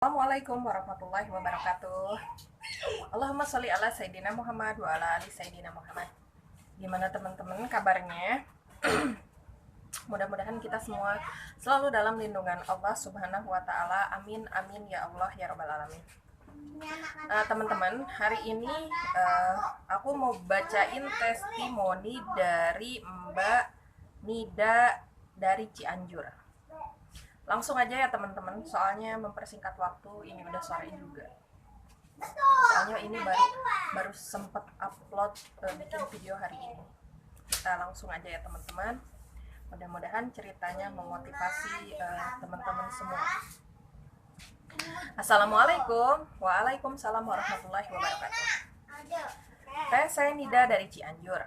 Assalamualaikum warahmatullahi wabarakatuh. Allahumma sholli ala Sayyidina Muhammad wa ala ali Sayyidina Muhammad. Gimana teman-teman kabarnya? Mudah-mudahan kita semua selalu dalam lindungan Allah Subhanahu wa taala. Amin amin ya Allah ya rabbal alamin. Teman-teman, hari ini aku mau bacain testimoni dari Mbak Nida dari Cianjur. Langsung aja ya teman-teman, soalnya mempersingkat waktu, ini udah sore juga. Soalnya ini baru sempet upload bikin video hari ini. Kita langsung aja ya teman-teman. Mudah-mudahan ceritanya memotivasi teman-teman semua. Assalamualaikum. Waalaikumsalam warahmatullahi wabarakatuh. Saya Nida dari Cianjur.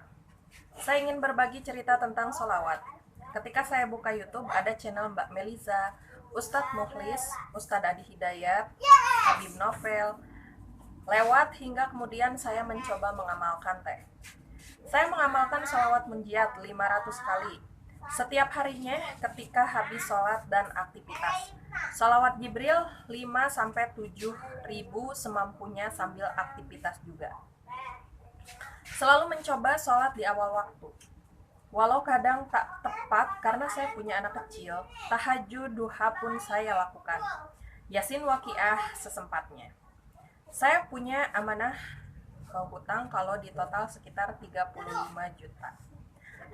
Saya ingin berbagi cerita tentang sholawat. Ketika saya buka YouTube, ada channel Mbak Meliza, Ustadz Mukhlis, Ustadz Adi Hidayat, Habib Novel, lewat hingga kemudian saya mencoba mengamalkan teh. Saya mengamalkan sholawat munjiat 500 kali setiap harinya ketika habis sholat dan aktivitas. Sholawat Jibril 5-7 ribu semampunya sambil aktivitas juga. Selalu mencoba sholat di awal waktu. Walau kadang tak tepat karena saya punya anak kecil, tahajud, duha pun saya lakukan. Yasin waqiah sesempatnya. Saya punya amanah hutang kalau di total sekitar 35 juta.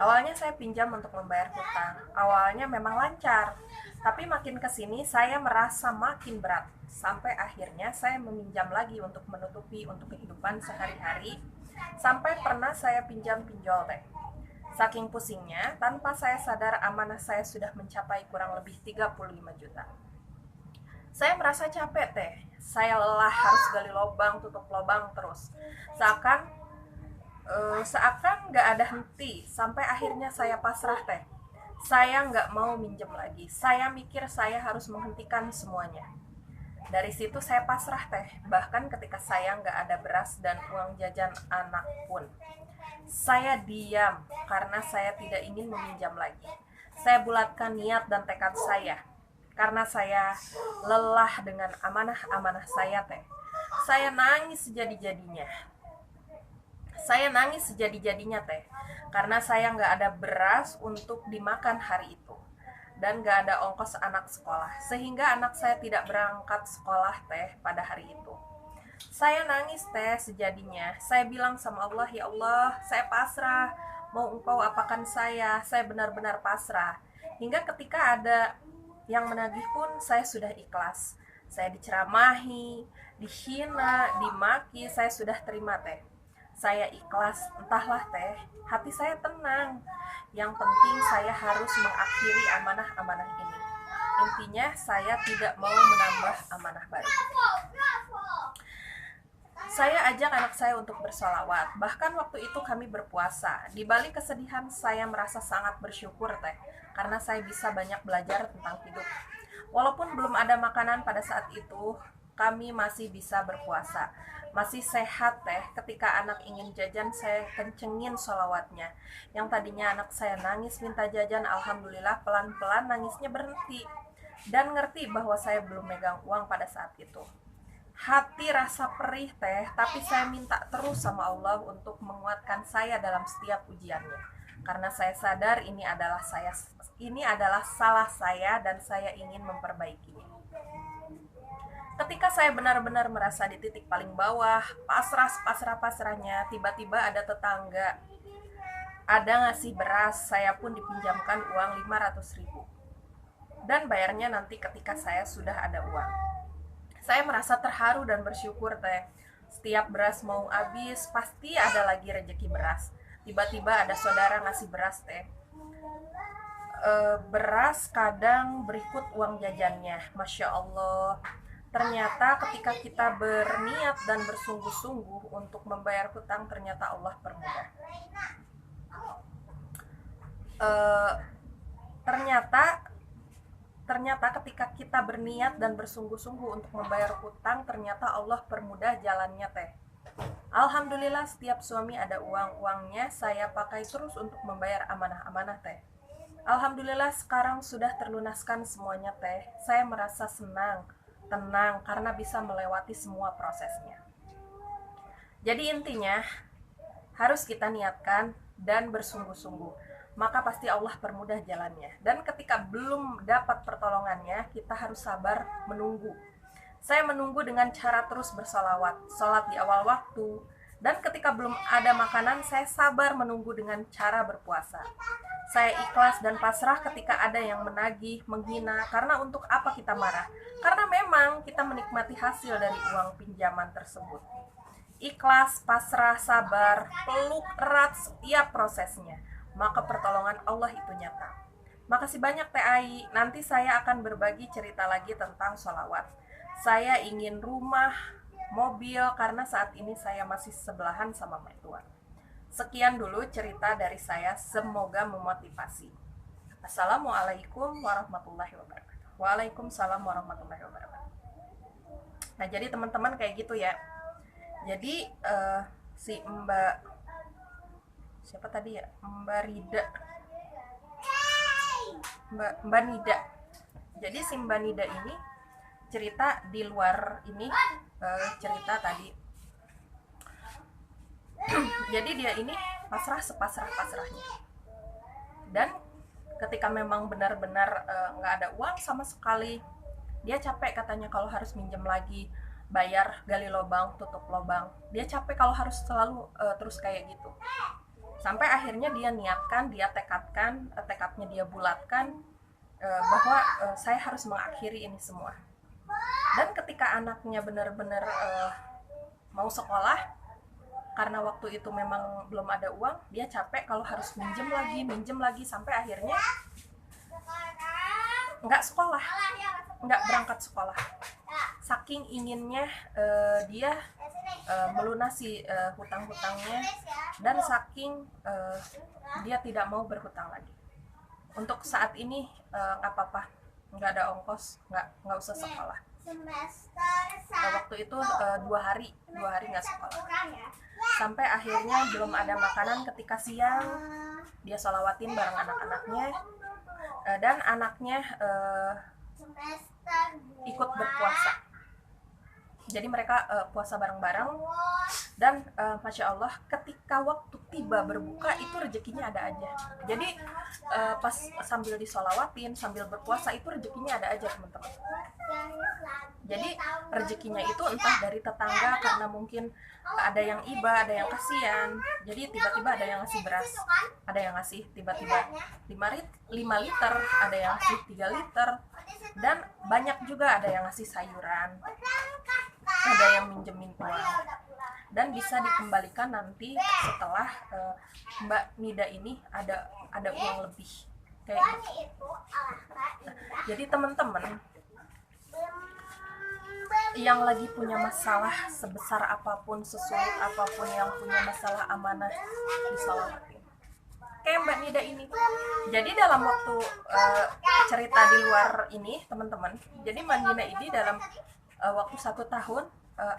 Awalnya saya pinjam untuk membayar hutang. Awalnya memang lancar, tapi makin kesini saya merasa makin berat. Sampai akhirnya saya meminjam lagi untuk menutupi untuk kehidupan sehari-hari. Sampai pernah saya pinjam pinjol teh. Saking pusingnya, tanpa saya sadar amanah saya sudah mencapai kurang lebih 35 juta. Saya merasa capek teh. Saya lelah harus gali lubang, tutup lubang terus. Seakan nggak ada henti. Sampai akhirnya saya pasrah teh. Saya nggak mau minjem lagi. Saya mikir saya harus menghentikan semuanya. Dari situ saya pasrah teh. Bahkan ketika saya nggak ada beras dan uang jajan anak pun. Saya diam karena saya tidak ingin meminjam lagi. Saya bulatkan niat dan tekad saya. Karena saya lelah dengan amanah-amanah saya teh. Saya nangis sejadi-jadinya. Teh. Karena saya nggak ada beras untuk dimakan hari itu. Dan nggak ada ongkos anak sekolah. Sehingga anak saya tidak berangkat sekolah teh pada hari itu. Saya nangis teh sejadinya. Saya bilang sama Allah, ya Allah, saya pasrah. Mau engkau apakan saya benar-benar pasrah. Hingga ketika ada yang menagih pun saya sudah ikhlas. Saya diceramahi, dihina, dimaki, saya sudah terima teh. Saya ikhlas, entahlah teh, hati saya tenang. Yang penting saya harus mengakhiri amanah-amanah ini. Intinya saya tidak mau menambah amanah baru. Saya ajak anak saya untuk bersolawat. Bahkan waktu itu kami berpuasa. Di balik kesedihan saya merasa sangat bersyukur teh. Karena saya bisa banyak belajar tentang hidup. Walaupun belum ada makanan pada saat itu, kami masih bisa berpuasa. Masih sehat teh. Ketika anak ingin jajan, saya kencengin solawatnya. Yang tadinya anak saya nangis minta jajan, alhamdulillah pelan-pelan nangisnya berhenti. Dan ngerti bahwa saya belum megang uang pada saat itu. Hati rasa perih teh, tapi saya minta terus sama Allah untuk menguatkan saya dalam setiap ujiannya. Karena saya sadar ini adalah salah saya dan saya ingin memperbaikinya. Ketika saya benar-benar merasa di titik paling bawah, pasrahnya, tiba-tiba ada tetangga ada ngasih beras, saya pun dipinjamkan uang 500 ribu. Dan bayarnya nanti ketika saya sudah ada uang. Saya merasa terharu dan bersyukur teh. Setiap beras mau habis, pasti ada lagi rezeki beras. Tiba-tiba ada saudara ngasih beras teh. Beras kadang berikut uang jajannya. Masya Allah. Ternyata ketika kita berniat dan bersungguh-sungguh untuk membayar hutang, ternyata Allah permudah. Ternyata ketika kita berniat dan bersungguh-sungguh untuk membayar hutang, ternyata Allah permudah jalannya teh. Alhamdulillah setiap suami ada uangnya saya pakai terus untuk membayar amanah-amanah teh. Alhamdulillah sekarang sudah terlunaskan semuanya teh. Saya merasa senang, tenang karena bisa melewati semua prosesnya. Jadi intinya harus kita niatkan dan bersungguh-sungguh, maka pasti Allah permudah jalannya. Dan ketika belum dapat pertolongannya, kita harus sabar menunggu. Saya menunggu dengan cara terus bersolawat, sholat di awal waktu, dan ketika belum ada makanan, saya sabar menunggu dengan cara berpuasa. Saya ikhlas dan pasrah ketika ada yang menagih, menghina, karena untuk apa kita marah? Karena memang kita menikmati hasil dari uang pinjaman tersebut. Ikhlas, pasrah, sabar, peluk erat setiap prosesnya, maka pertolongan Allah itu nyata. Makasih banyak TAI, nanti saya akan berbagi cerita lagi tentang sholawat. Saya ingin rumah, mobil, karena saat ini saya masih sebelahan sama mertua. Sekian dulu cerita dari saya, semoga memotivasi. Assalamualaikum warahmatullahi wabarakatuh. Waalaikumsalam warahmatullahi wabarakatuh. Nah, jadi teman-teman kayak gitu ya. Jadi si Mbak siapa tadi ya, Mbak Rida, Mbak Nida. Jadi si Mbak Nida ini cerita di luar ini, cerita tadi. Jadi dia ini pasrah sepasrah-pasrahnya. Dan ketika memang benar-benar nggak ada uang sama sekali, dia capek katanya kalau harus minjem lagi, bayar, gali lubang, tutup lubang. Dia capek kalau harus selalu terus kayak gitu. Sampai akhirnya dia niatkan, dia tekadkan, tekadnya dia bulatkan bahwa saya harus mengakhiri ini semua. Dan ketika anaknya benar-benar mau sekolah, karena waktu itu memang belum ada uang, dia capek kalau harus minjem lagi, sampai akhirnya nggak sekolah, nggak berangkat sekolah. Saking inginnya dia melunasi hutang-hutangnya, dan saking dia tidak mau berhutang lagi. Untuk saat ini nggak apa-apa, nggak ada ongkos, nggak usah sekolah. Waktu itu 2 hari nggak sekolah, sampai akhirnya belum ada makanan. Ketika siang dia sholawatin bareng anak-anaknya, dan anaknya ikut berpuasa. Jadi mereka puasa bareng-bareng, dan Masya Allah ketika waktu tiba berbuka itu rezekinya ada aja. Jadi pas sambil disolawatin, sambil berpuasa itu rezekinya ada aja teman-teman. Jadi rezekinya itu entah dari tetangga, karena mungkin ada yang iba, ada yang kasihan. Jadi tiba-tiba ada yang ngasih beras, ada yang ngasih tiba-tiba 5 liter, ada yang ngasih 3 liter, dan banyak juga ada yang ngasih sayuran, ada yang minjemin uang, dan bisa dikembalikan nanti setelah Mbak Nida ini ada uang lebih kayak gitu. Nah, jadi teman-teman yang lagi punya masalah sebesar apapun, sesulit apapun, yang punya masalah amanah, disolawatin kayak Mbak Nida ini. Jadi dalam waktu cerita di luar ini teman-teman, jadi Mbak Nida ini dalam waktu 1 tahun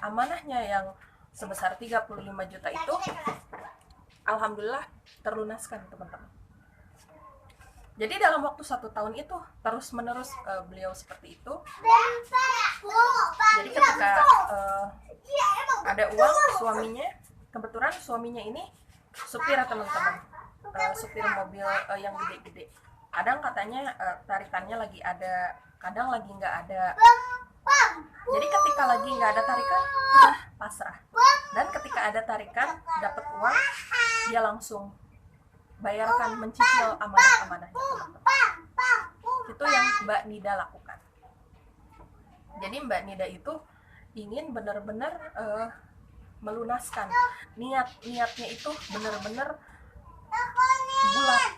amanahnya yang sebesar 35 juta itu alhamdulillah terlunaskan teman-teman. Jadi dalam waktu 1 tahun itu terus menerus beliau seperti itu. Jadi ketika ada uang, suaminya, kebetulan suaminya ini supir teman-teman, supir mobil yang gede-gede. Kadang katanya tarikannya lagi ada, kadang lagi nggak ada. Jadi ketika lagi nggak ada tarikan, udah pasrah. Dan ketika ada tarikan, dapat uang, dia langsung bayarkan, mencicil amanah-amanahnya teman-teman. Itu yang Mbak Nida lakukan. Jadi Mbak Nida itu ingin benar-benar melunaskan, niatnya itu benar-benar bulat,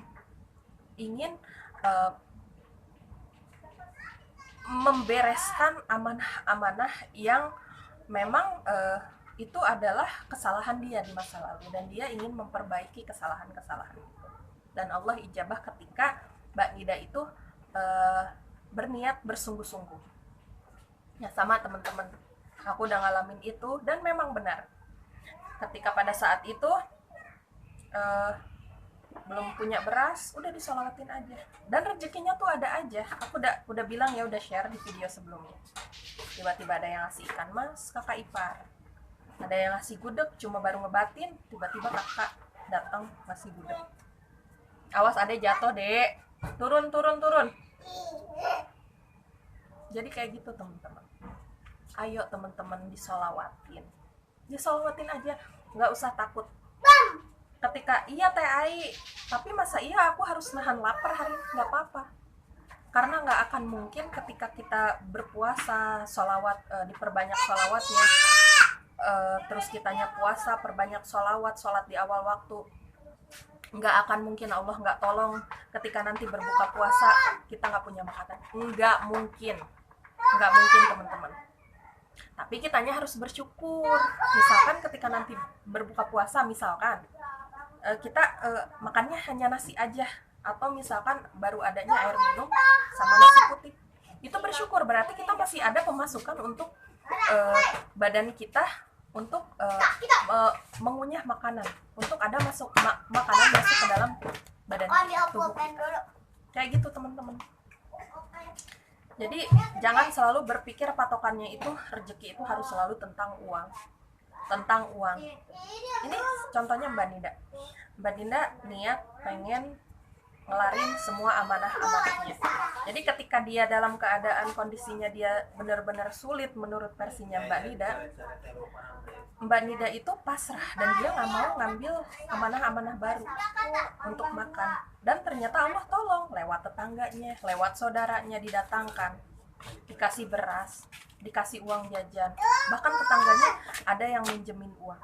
ingin membereskan amanah-amanah yang memang itu adalah kesalahan dia di masa lalu, dan dia ingin memperbaiki kesalahan-kesalahan itu. Dan Allah ijabah ketika Mbak Nida itu berniat bersungguh-sungguh. Ya sama teman-teman, aku udah ngalamin itu, dan memang benar ketika pada saat itu belum punya beras, udah disolawatin aja. Dan rezekinya tuh ada aja. Aku udah bilang ya, udah share di video sebelumnya. Tiba-tiba ada yang ngasih ikan mas, kakak ipar. Ada yang ngasih gudeg, cuma baru ngebatin, tiba-tiba kakak datang ngasih gudeg. Awas adek jatuh, Dek. Turun, turun, turun. Jadi kayak gitu teman-teman. Ayo teman-teman disolawatin. Disolawatin aja, nggak usah takut. Ketika iya teh Ai, tapi masa iya aku harus nahan lapar hari ini? Nggak apa-apa. Karena nggak akan mungkin ketika kita berpuasa, sholawat, diperbanyak sholawatnya, terus kitanya puasa, perbanyak sholawat, sholat di awal waktu, nggak akan mungkin Allah nggak tolong ketika nanti berbuka puasa kita nggak punya makanan. Nggak mungkin teman-teman. Tapi kitanya harus bersyukur. Misalkan ketika nanti berbuka puasa, misalkan kita makannya hanya nasi aja, atau misalkan baru adanya air minum sama nasi putih, itu bersyukur, berarti kita masih ada pemasukan untuk badan kita untuk mengunyah makanan, untuk ada makanan masuk ke dalam badan tubuh kita. Kayak gitu teman-teman. Jadi jangan selalu berpikir patokannya itu rezeki itu harus selalu tentang uang. Ini contohnya Mbak Nida niat pengen ngelarin semua amanah-amanahnya. Jadi ketika dia dalam keadaan kondisinya dia benar-benar sulit menurut versinya Mbak Nida itu pasrah dan dia nggak mau ngambil amanah-amanah baru untuk makan. Dan ternyata Allah tolong lewat tetangganya, lewat saudaranya didatangkan, dikasih beras, dikasih uang jajan, bahkan tetangganya ada yang minjemin uang.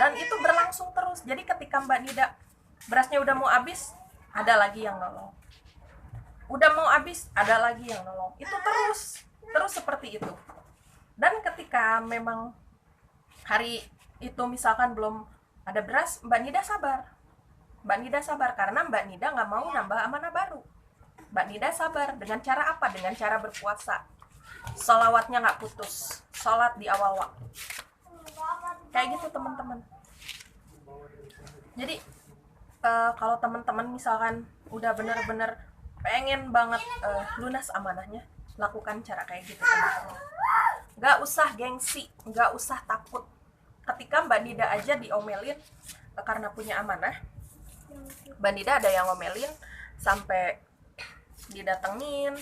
Dan itu berlangsung terus. Jadi ketika Mbak Nida berasnya udah mau habis, ada lagi yang nolong. Udah mau habis, ada lagi yang nolong. Itu terus seperti itu. Dan ketika memang hari itu misalkan belum ada beras, Mbak Nida sabar karena Mbak Nida nggak mau nambah amanah baru. Mbak Nida sabar dengan cara apa? Dengan cara berpuasa. Sholawatnya nggak putus, sholat di awal waktu. Kayak gitu teman-teman. Jadi kalau teman-teman misalkan udah bener-bener pengen banget lunas amanahnya, lakukan cara kayak gitu teman-teman. Nggak usah gengsi, nggak usah takut. Ketika Mbak Nida aja diomelin karena punya amanah, Mbak Nida ada yang ngomelin sampai didatengin,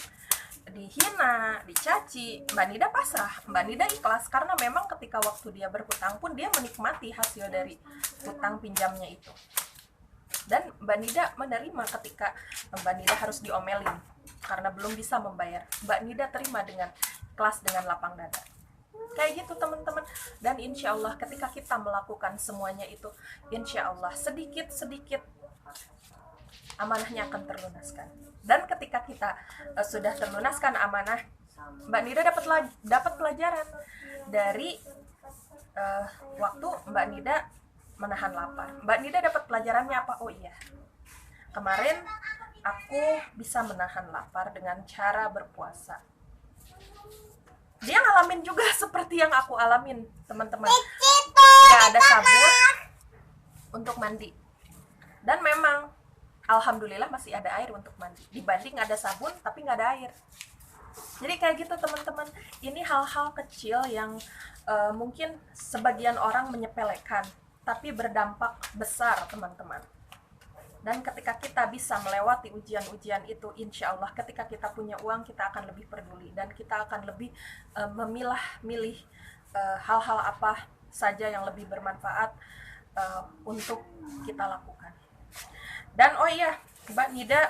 dihina, dicaci, Mbak Nida pasrah, Mbak Nida ikhlas karena memang ketika waktu dia berhutang pun dia menikmati hasil dari hutang pinjamnya itu. Dan Mbak Nida menerima ketika Mbak Nida harus diomelin karena belum bisa membayar. Mbak Nida terima dengan ikhlas, dengan lapang dada. Kayak gitu teman-teman. Dan insya Allah ketika kita melakukan semuanya itu, insya Allah sedikit-sedikit amanahnya akan terlunaskan. Dan ketika kita sudah terlunaskan amanah, Mbak Nida dapat pelajaran dari waktu Mbak Nida menahan lapar. Mbak Nida dapat pelajarannya apa? Oh iya, kemarin aku bisa menahan lapar dengan cara berpuasa. Dia ngalamin juga seperti yang aku alamin, teman-teman. Gak ada sabun untuk mandi. Dan memang alhamdulillah masih ada air untuk mandi. Dibanding ada sabun tapi gak ada air. Jadi kayak gitu teman-teman. Ini hal-hal kecil yang mungkin sebagian orang menyepelekan, tapi berdampak besar teman-teman. Dan ketika kita bisa melewati ujian-ujian itu, insya Allah ketika kita punya uang, kita akan lebih peduli. Dan kita akan lebih memilah-milih hal-hal apa saja yang lebih bermanfaat untuk kita lakukan. Dan oh iya, Mbak Nida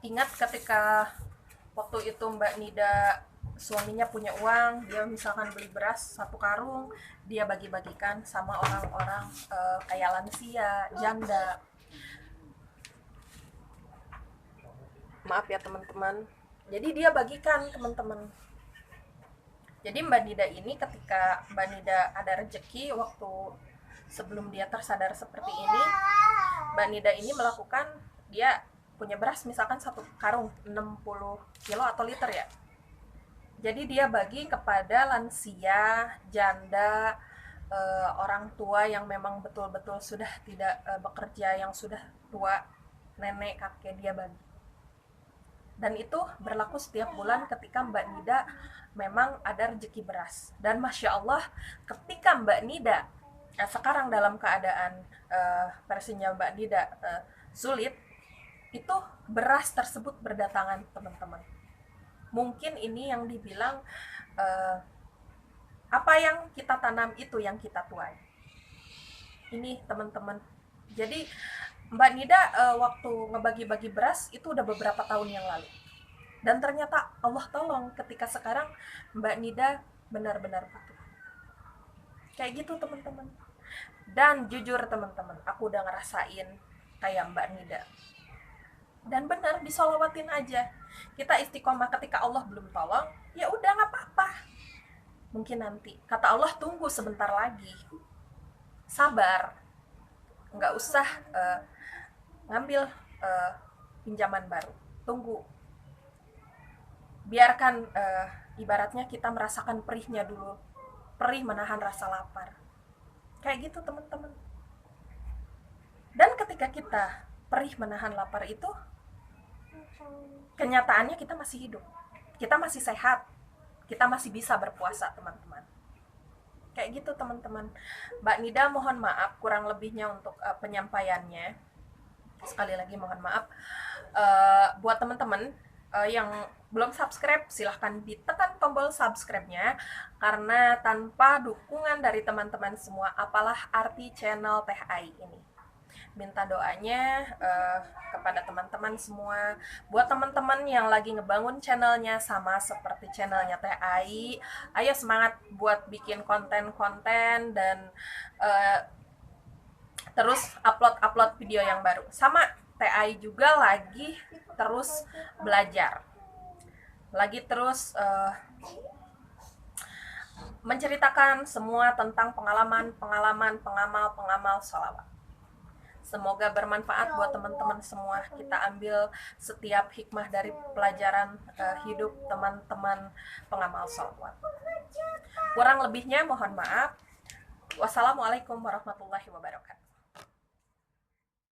ingat ketika waktu itu Mbak Nida suaminya punya uang, dia misalkan beli beras 1 karung, dia bagi-bagikan sama orang-orang kayak lansia, janda. Maaf ya teman-teman. Jadi dia bagikan teman-teman. Jadi Mbak Nida ini ketika Mbak Nida ada rezeki waktu sebelum dia tersadar seperti ini, Mbak Nida ini melakukan, dia punya beras misalkan 1 karung 60 kilo atau liter ya. Jadi dia bagi kepada lansia, janda, orang tua yang memang betul-betul sudah tidak bekerja, yang sudah tua, nenek kakek dia bagi. Dan itu berlaku setiap bulan ketika Mbak Nida memang ada rezeki beras. Dan Masya Allah, ketika Mbak Nida sekarang dalam keadaan versinya Mbak Nida sulit, itu beras tersebut berdatangan, teman-teman. Mungkin ini yang dibilang apa yang kita tanam itu yang kita tuai. Ini teman-teman. Jadi Mbak Nida waktu ngebagi-bagi beras itu udah beberapa tahun yang lalu. Dan ternyata Allah tolong ketika sekarang Mbak Nida benar-benar butuh. Kayak gitu teman-teman. Dan jujur teman-teman, aku udah ngerasain kayak Mbak Nida. Dan benar, disolawatin aja. Kita istiqomah ketika Allah belum tolong, ya udah nggak apa-apa. Mungkin nanti. Kata Allah, tunggu sebentar lagi. Sabar. Nggak usah ngambil pinjaman baru. Tunggu. Biarkan ibaratnya kita merasakan perihnya dulu. Perih menahan rasa lapar. Kayak gitu teman-teman. Dan ketika kita perih menahan lapar itu, kenyataannya kita masih hidup. Kita masih sehat. Kita masih bisa berpuasa teman-teman. Kayak gitu teman-teman. Mbak Nida mohon maaf kurang lebihnya untuk penyampaiannya. Sekali lagi mohon maaf. Buat teman-teman yang belum subscribe, silahkan ditekan tombol subscribe-nya, karena tanpa dukungan dari teman-teman semua, apalah arti channel Teh Ai ini. Minta doanya kepada teman-teman semua. Buat teman-teman yang lagi ngebangun channelnya sama seperti channelnya Teh Ai, ayo semangat buat bikin konten-konten dan terus upload video yang baru. Sama Teh Ai juga lagi terus belajar, lagi terus menceritakan semua tentang pengalaman pengamal sholawat. Semoga bermanfaat buat teman-teman semua. Kita ambil setiap hikmah dari pelajaran hidup teman-teman pengamal sholawat. Kurang lebihnya mohon maaf. Wassalamualaikum warahmatullahi wabarakatuh.